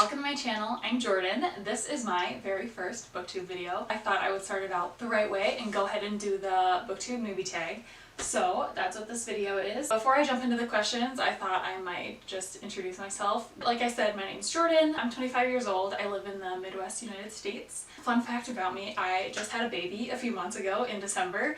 welcome to my channel. I'm Jordan. This is my very first booktube video. I thought I would start it out the right way and go ahead and do the Booktube Newbie Tag. So that's what this video is. Before I jump into the questions, I thought I might just introduce myself. Like I said, my name's Jordan. I'm 25 years old. I live in the Midwest United States. Fun fact about me, I just had a baby a few months ago in December.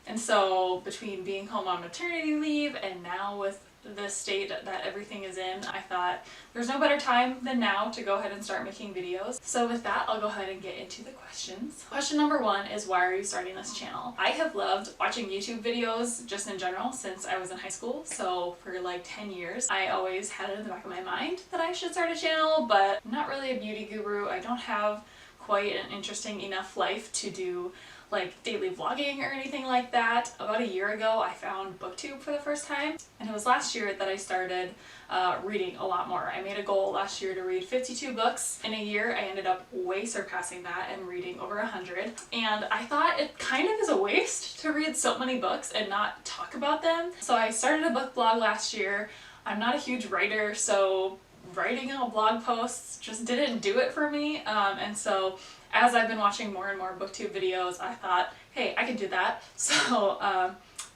And so between being home on maternity leave and now with the state that everything is in, I thought there's no better time than now to go ahead and start making videos. So with that, I'll go ahead and get into the questions. Question number one is, why are you starting this channel? I have loved watching YouTube videos just in general since I was in high school. So for like 10 years, I always had it in the back of my mind that I should start a channel, but I'm not really a beauty guru. I don't have quite an interesting enough life to do like daily vlogging or anything like that. About a year ago, I found Booktube for the first time, and it was last year that I started reading a lot more. I made a goal last year to read 52 books. In a year, I ended up way surpassing that and reading over 100. And I thought it kind of is a waste to read so many books and not talk about them. So I started a book blog last year. I'm not a huge writer, so writing out blog posts just didn't do it for me. And so as I've been watching more and more booktube videos, I thought, hey, I can do that. So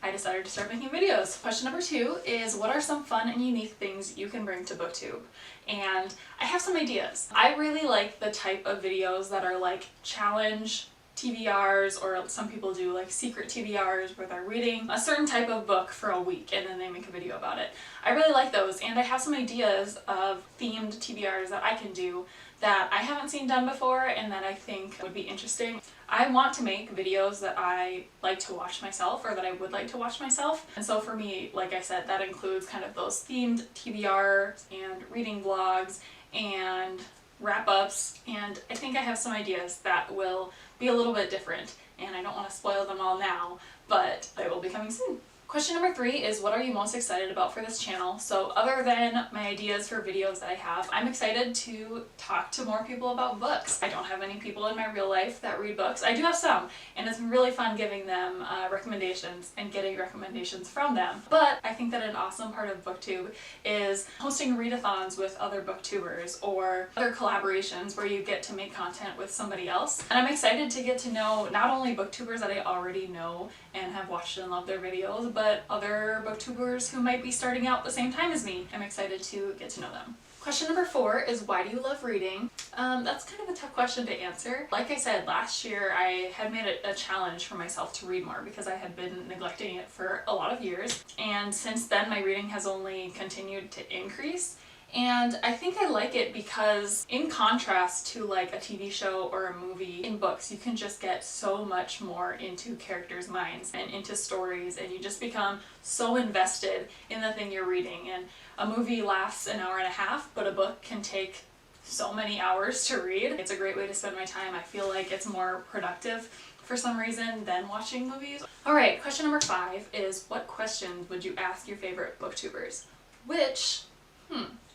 I decided to start making videos. Question number two is, what are some fun and unique things you can bring to booktube? And I have some ideas. I really like the type of videos that are like challenge TBRs, or some people do like secret TBRs where they're reading a certain type of book for a week and then they make a video about it. I really like those, and I have some ideas of themed TBRs that I can do that I haven't seen done before and that I think would be interesting. I want to make videos that I like to watch myself, or that I would like to watch myself. And so for me, like I said, that includes kind of those themed TBRs and reading vlogs and wrap-ups, and I think I have some ideas that will be a little bit different, and I don't want to spoil them all now, but they will be coming soon. Question number three is, what are you most excited about for this channel? So other than my ideas for videos that I have, I'm excited to talk to more people about books. I don't have any people in my real life that read books. I do have some, and it's really fun giving them recommendations and getting recommendations from them. But I think that an awesome part of BookTube is hosting readathons with other booktubers or other collaborations where you get to make content with somebody else. And I'm excited to get to know not only booktubers that I already know and have watched and loved their videos, but other booktubers who might be starting out the same time as me. I'm excited to get to know them. Question number four is, why do you love reading? That's kind of a tough question to answer. Like I said, last year I had made it a challenge for myself to read more because I had been neglecting it for a lot of years. And since then, my reading has only continued to increase. And I think I like it because, in contrast to like a TV show or a movie, in books you can just get so much more into characters' minds and into stories, and you just become so invested in the thing you're reading. And a movie lasts an hour and a half, but a book can take so many hours to read. It's a great way to spend my time. I feel like it's more productive for some reason than watching movies. Alright, question number five is, what questions would you ask your favorite booktubers? Which,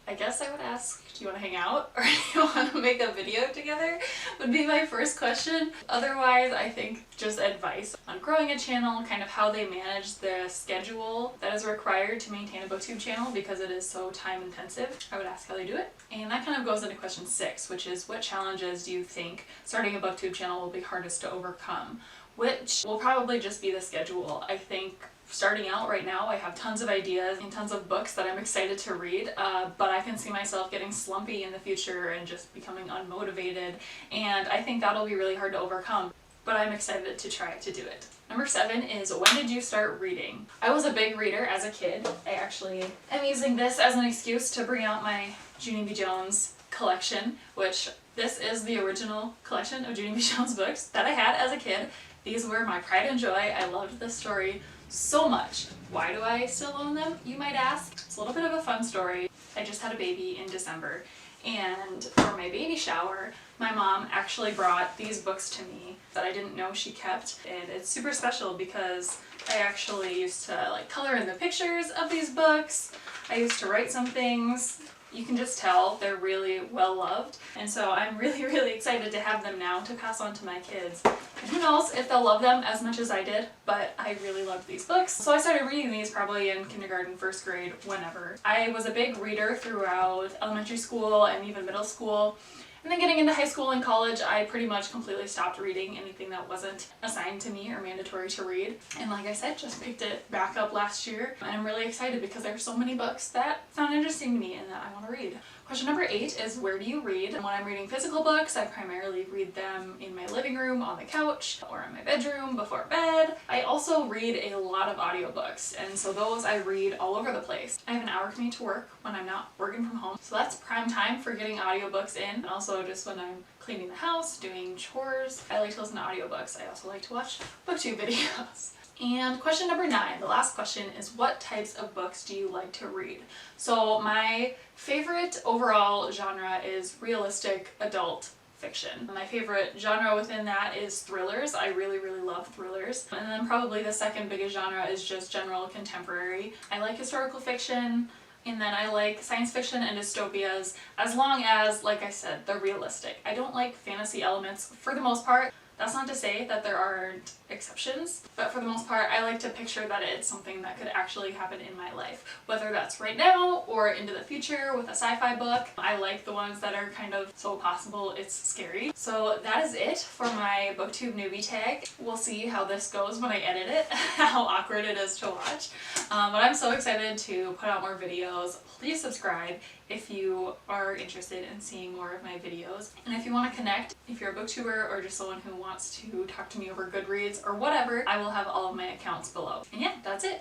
I guess I would ask, do you want to hang out or do you want to make a video together? Would be my first question. Otherwise, I think just advice on growing a channel, kind of how they manage the schedule that is required to maintain a booktube channel because it is so time intensive. I would ask how they do it. And that kind of goes into question six, which is, what challenges do you think starting a booktube channel will be hardest to overcome? Which will probably just be the schedule. I think starting out right now, I have tons of ideas and tons of books that I'm excited to read, but I can see myself getting slumpy in the future and just becoming unmotivated, and I think that'll be really hard to overcome, but I'm excited to try to do it. Number seven is, when did you start reading? I was a big reader as a kid. I actually am using this as an excuse to bring out my Junie B. Jones collection, which this is the original collection of Junie B. Jones books that I had as a kid. These were my pride and joy. I loved this story so much. Why do I still own them, you might ask? It's a little bit of a fun story. I just had a baby in December, and for my baby shower, my mom actually brought these books to me that I didn't know she kept, and it's super special because I actually used to like color in the pictures of these books. I used to write some things You can just tell they're really well loved, and so I'm really excited to have them now to pass on to my kids. And who knows if they'll love them as much as I did, but I really loved these books. So I started reading these probably in kindergarten, first grade, whenever. I was a big reader throughout elementary school and even middle school. And then getting into high school and college, I pretty much completely stopped reading anything that wasn't assigned to me or mandatory to read. And like I said, just picked it back up last year. And I'm really excited because there are so many books that sound interesting to me and that I want to read. Question number 8 is, where do you read? And when I'm reading physical books, I primarily read them in my living room, on the couch, or in my bedroom before bed. I also read a lot of audiobooks, and so those I read all over the place. I have an hour commute to work when I'm not working from home, so that's prime time for getting audiobooks in, and also just when I'm cleaning the house, doing chores. I like to listen to audiobooks. I also like to watch booktube videos. And question number 9, the last question, is what types of books do you like to read? So my favorite overall genre is realistic adult fiction. My favorite genre within that is thrillers. I really love thrillers. And then probably the second biggest genre is just general contemporary. I like historical fiction, and then I like science fiction and dystopias, as long as, like I said, they're realistic. I don't like fantasy elements for the most part. That's not to say that there aren't exceptions, but for the most part, I like to picture that it's something that could actually happen in my life, whether that's right now or into the future with a sci-fi book. I like the ones that are kind of so possible it's scary. So that is it for my Booktube Newbie Tag. We'll see how this goes when I edit it, how awkward it is to watch. But I'm so excited to put out more videos. Please subscribe if you are interested in seeing more of my videos. And if you want to connect, if you're a booktuber or just someone who wants to talk to me over Goodreads or whatever, I will have all of my accounts below. And yeah, that's it.